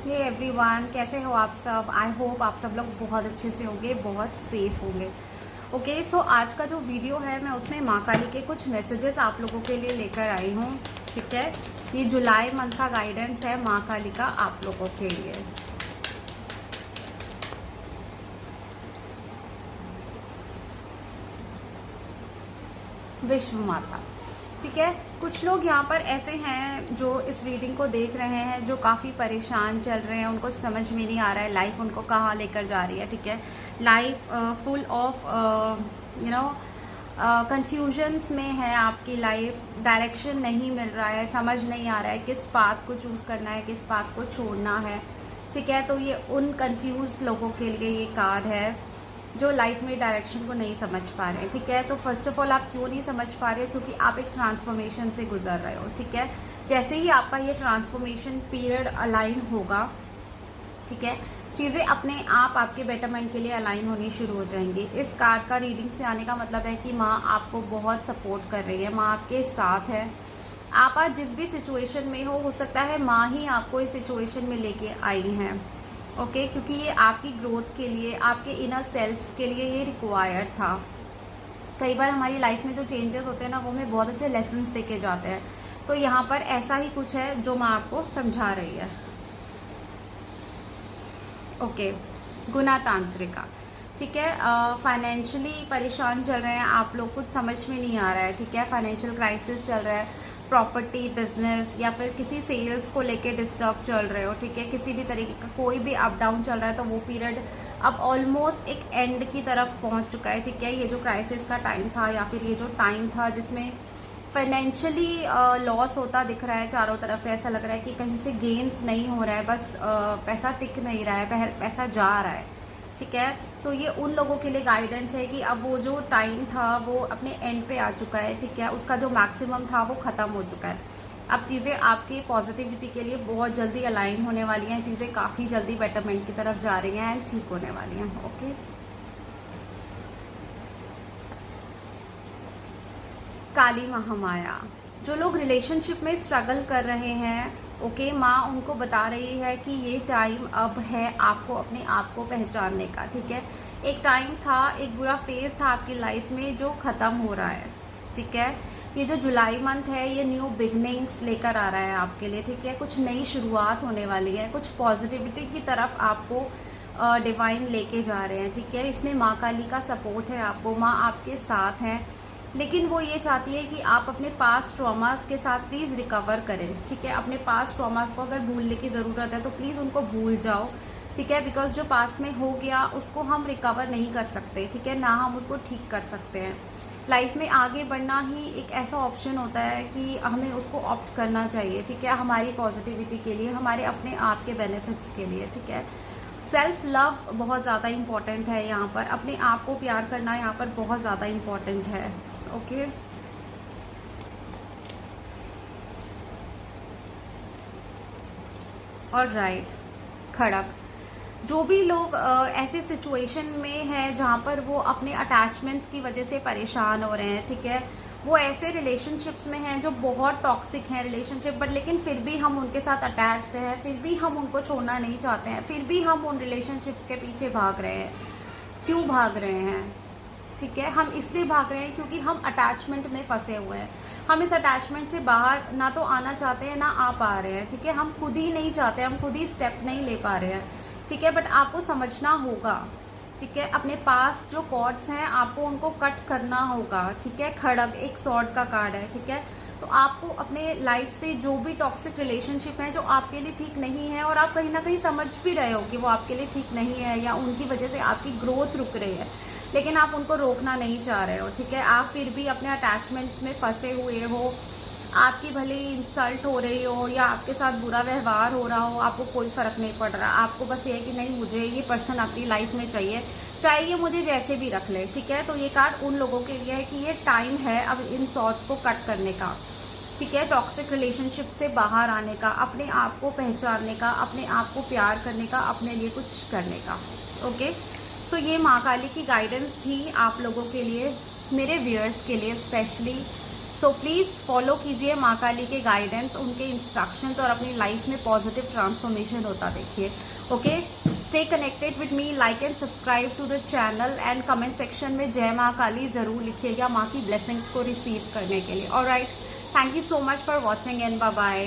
Hey everyone, कैसे हो आप सब। आई होप आप सब लोग बहुत अच्छे से होंगे, बहुत सेफ होंगे। ओके, सो आज का जो वीडियो है मैं उसमें माँ काली के कुछ मैसेजेस आप लोगों के लिए लेकर आई हूँ। ठीक है, ये जुलाई मंथ का गाइडेंस है माँ काली का आप लोगों के लिए। विश्व माता। ठीक है, कुछ लोग यहाँ पर ऐसे हैं जो इस रीडिंग को देख रहे हैं, जो काफ़ी परेशान चल रहे हैं, उनको समझ में नहीं आ रहा है लाइफ उनको कहाँ लेकर जा रही है। ठीक है, लाइफ फुल ऑफ कंफ्यूजन्स में है, आपकी लाइफ डायरेक्शन नहीं मिल रहा है, समझ नहीं आ रहा है किस पाथ को चूज़ करना है, किस पाथ को छोड़ना है। ठीक है, तो ये उन कंफ्यूज्ड लोगों के लिए ये कार्ड है जो लाइफ में डायरेक्शन को नहीं समझ पा रहे हैं। ठीक है, तो फर्स्ट ऑफ ऑल आप क्यों नहीं समझ पा रहे हो, क्योंकि आप एक ट्रांसफॉर्मेशन से गुजर रहे हो। ठीक है, जैसे ही आपका ये ट्रांसफॉर्मेशन पीरियड अलाइन होगा, ठीक है, चीज़ें अपने आप आपके बेटरमेंट के लिए अलाइन होनी शुरू हो जाएंगी। इस कार्ड का रीडिंग्स में आने का मतलब है कि माँ आपको बहुत सपोर्ट कर रही है, माँ आपके साथ है। आप आज जिस भी सिचुएशन में हो सकता है माँ ही आपको इस सिचुएशन में लेके आई हैं। ओके, क्योंकि ये आपकी ग्रोथ के लिए, आपके इनर सेल्फ के लिए ये रिक्वायर्ड था। कई बार हमारी लाइफ में जो चेंजेस होते हैं ना, वो हमें बहुत अच्छे लेसन्स देके जाते हैं। तो यहाँ पर ऐसा ही कुछ है जो माँ आपको समझा रही है। ओके, गुणातांत्रिका। ठीक है, फाइनेंशियली परेशान चल रहे हैं आप लोग, कुछ समझ में नहीं आ रहा है। ठीक है, फाइनेंशियल क्राइसिस चल रहा है, प्रॉपर्टी, बिजनेस या फिर किसी सेल्स को लेके डिस्टर्ब चल रहे हो। ठीक है, किसी भी तरीके का कोई भी अप डाउन चल रहा है, तो वो पीरियड अब ऑलमोस्ट एक एंड की तरफ पहुंच चुका है। ठीक है, ये जो क्राइसिस का टाइम था या फिर ये जो टाइम था जिसमें फाइनेंशियली लॉस होता दिख रहा है चारों तरफ से, ऐसा लग रहा है कि कहीं से गेन्स नहीं हो रहा है, बस पैसा टिक नहीं रहा है, पैसा जा रहा है। ठीक है, तो ये उन लोगों के लिए गाइडेंस है कि अब वो जो टाइम था वो अपने एंड पे आ चुका है। ठीक है, उसका जो मैक्सिमम था वो ख़त्म हो चुका है। अब चीज़ें आपकी पॉजिटिविटी के लिए बहुत जल्दी अलाइन होने वाली हैं, चीज़ें काफ़ी जल्दी बेटरमेंट की तरफ जा रही हैं एंड ठीक होने वाली हैं। ओके, काली महामाया। जो लोग रिलेशनशिप में स्ट्रगल कर रहे हैं, ओके, माँ उनको बता रही है कि ये टाइम अब है आपको अपने आप को पहचानने का। ठीक है, एक टाइम था, एक बुरा फेज था आपकी लाइफ में जो ख़त्म हो रहा है। ठीक है, ये जो जुलाई मंथ है ये न्यू बिगनिंग्स लेकर आ रहा है आपके लिए। ठीक है, कुछ नई शुरुआत होने वाली है, कुछ पॉजिटिविटी की तरफ आपको डिवाइन लेके जा रहे हैं। ठीक है, इसमें माँ काली का सपोर्ट है आपको, माँ आपके साथ हैं, लेकिन वो ये चाहती है कि आप अपने पास्ट ट्रॉमास के साथ प्लीज़ रिकवर करें। ठीक है, अपने पास्ट ट्रॉमास को अगर भूलने की ज़रूरत है तो प्लीज़ उनको भूल जाओ। ठीक है, बिकॉज जो पास्ट में हो गया उसको हम रिकवर नहीं कर सकते। ठीक है, ना हम उसको ठीक कर सकते हैं। लाइफ में आगे बढ़ना ही एक ऐसा ऑप्शन होता है कि हमें उसको ऑप्ट करना चाहिए। ठीक है, हमारी पॉजिटिविटी के लिए, हमारे अपने आप के बेनिफिट्स के लिए। ठीक है, सेल्फ लव बहुत ज़्यादा इम्पॉर्टेंट है यहाँ पर, अपने आप को प्यार करना यहाँ पर बहुत ज़्यादा इम्पॉर्टेंट है। ओके, और राइट, खड़क। जो भी लोग ऐसे सिचुएशन में हैं जहाँ पर वो अपने अटैचमेंट्स की वजह से परेशान हो रहे हैं। ठीक है, वो ऐसे रिलेशनशिप्स में हैं जो बहुत टॉक्सिक हैं रिलेशनशिप, बट लेकिन फिर भी हम उनके साथ अटैच्ड हैं, फिर भी हम उनको छोड़ना नहीं चाहते हैं, फिर भी हम उन रिलेशनशिप्स के पीछे भाग रहे हैं। क्यों भाग रहे हैं? ठीक है, हम इसलिए भाग रहे हैं क्योंकि हम अटैचमेंट में फंसे हुए हैं। हम इस अटैचमेंट से बाहर ना तो आना चाहते हैं, ना आ पा रहे हैं। ठीक है, हम खुद ही नहीं चाहते, हम खुद ही स्टेप नहीं ले पा रहे हैं। ठीक है, बट आपको समझना होगा। ठीक है, अपने पास जो कॉर्ड्स हैं आपको उनको कट करना होगा। ठीक है, खड़ग एक सॉर्ड का कार्ड है। ठीक है, तो आपको अपने लाइफ से जो भी टॉक्सिक रिलेशनशिप है जो आपके लिए ठीक नहीं है, और आप कहीं ना कहीं समझ भी रहे हो कि वो आपके लिए ठीक नहीं है या उनकी वजह से आपकी ग्रोथ रुक रही है, लेकिन आप उनको रोकना नहीं चाह रहे हो। ठीक है, आप फिर भी अपने अटैचमेंट में फंसे हुए हो, आपकी भले ही इंसल्ट हो रही हो या आपके साथ बुरा व्यवहार हो रहा हो, आपको कोई फ़र्क नहीं पड़ रहा। आपको बस ये है कि नहीं, मुझे ये पर्सन अपनी लाइफ में चाहिए, चाहे ये मुझे जैसे भी रख ले। ठीक है, तो ये कार्ड उन लोगों के लिए है कि ये टाइम है अब इन सॉर्ट्स को कट करने का। ठीक है, टॉक्सिक रिलेशनशिप से बाहर आने का, अपने आप को पहचानने का, अपने आप को प्यार करने का, अपने लिए कुछ करने का। ओके, सो ये माँ काली की गाइडेंस थी आप लोगों के लिए, मेरे व्यूअर्स के लिए स्पेशली। सो प्लीज फॉलो कीजिए माँ काली के गाइडेंस, उनके इंस्ट्रक्शंस, और अपनी लाइफ में पॉजिटिव ट्रांसफॉर्मेशन होता देखिए। Okay, stay connected with me, like and subscribe to the channel, and comment section में जय माँ काली जरूर लिखिएगा माँ की ब्लेसिंग्स को रिसीव करने के लिए। Alright, thank you so much for watching and bye bye.